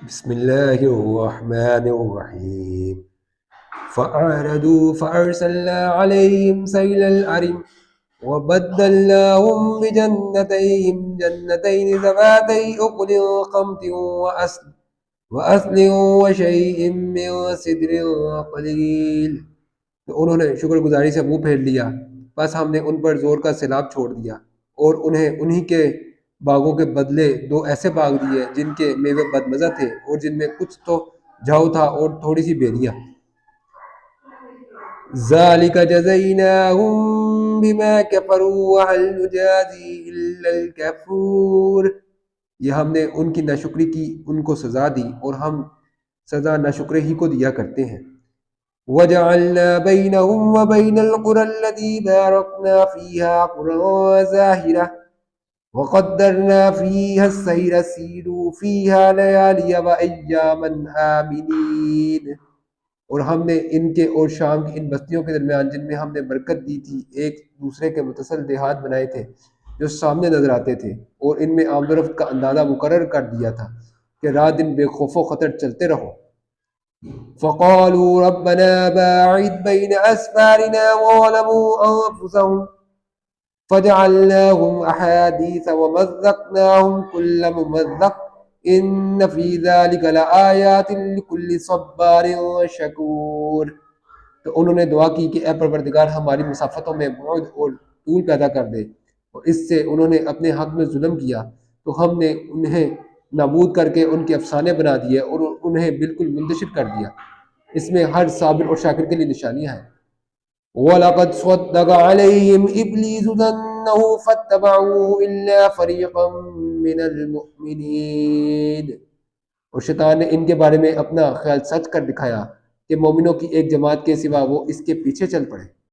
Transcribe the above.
بسم الله الرحمن الرحيم فأعرضوا فأرسلنا عليهم سيل الأرم وبدلناهم جنتين ذواتي أكل خمط وأصل وشيء من سدر قليل. تو انہوں نے شکر گزاری سے منہ پھیر لیا، بس ہم نے ان پر زور کا سیلاب چھوڑ دیا اور انہی کے باغوں کے بدلے دو ایسے باغ دیے جن کے میوے بدمزہ تھے اور جن میں کچھ تو جھاؤ تھا اور تھوڑی سی بیریاں۔ ذالک جزیناہم بما کفروا وہل نجازی الا الکفور، یہ ہم نے ان کی ناشکری کی ان کو سزا دی اور ہم سزا ناشکرے ہی کو دیا کرتے ہیں۔ وَجَعَلْنَا بَيْنَهُمْ وَبَيْنَ الْقُرَى الَّتِي بَارَكْنَا فِيهَا قُرًى ظَاهِرَةً وَقَدَّرْنَا فِيهَا السَّيْرَ سِيرُوا فِيهَا لَيَالِيَ وَأَيَّامًا آمِنِينَ، اور ہم نے ان کے اور شام کی ان بستیوں کے درمیان جن میں ہم نے برکت دی تھی ایک دوسرے کے متصل دیہات بنائے تھے جو سامنے نظر آتے تھے، اور ان میں آمد و رفت کا اندازہ مقرر کر دیا تھا کہ رات دن بے خوف و خطر چلتے رہو۔ فقالوا ربنا باعد بين أسفارنا وظلموا أنفسهم فجعلناهم أحاديث ومزقناهم كل ممزق إن في ذلك لآيات لكل صبار شكور۔ تو انہوں نے دعا کی کہ اے پروردگار ہماری مسافتوں میں بعد اور طول پیدا کر دے، اور اس سے انہوں نے اپنے حق میں ظلم کیا تو ہم نے انہیں نابود کر کے ان کے افسانے بنا دیے اور انہیں بالکل منتشر کر دیا۔ اس میں ہر صابر اور شاکر کے لیے نشانیاں ہیں۔ وَلَقَدْ صَدَّقَ عَلَيْهِمْ إِبْلِيسُ ظَنَّهُ فَاتَّبَعُوهُ إِلَّا فَرِيقًا مِّنَ الْمُؤْمِنِينَ، اور شیطان نے ان کے بارے میں اپنا خیال سچ کر دکھایا کہ مومنوں کی ایک جماعت کے سوا وہ اس کے پیچھے چل پڑے۔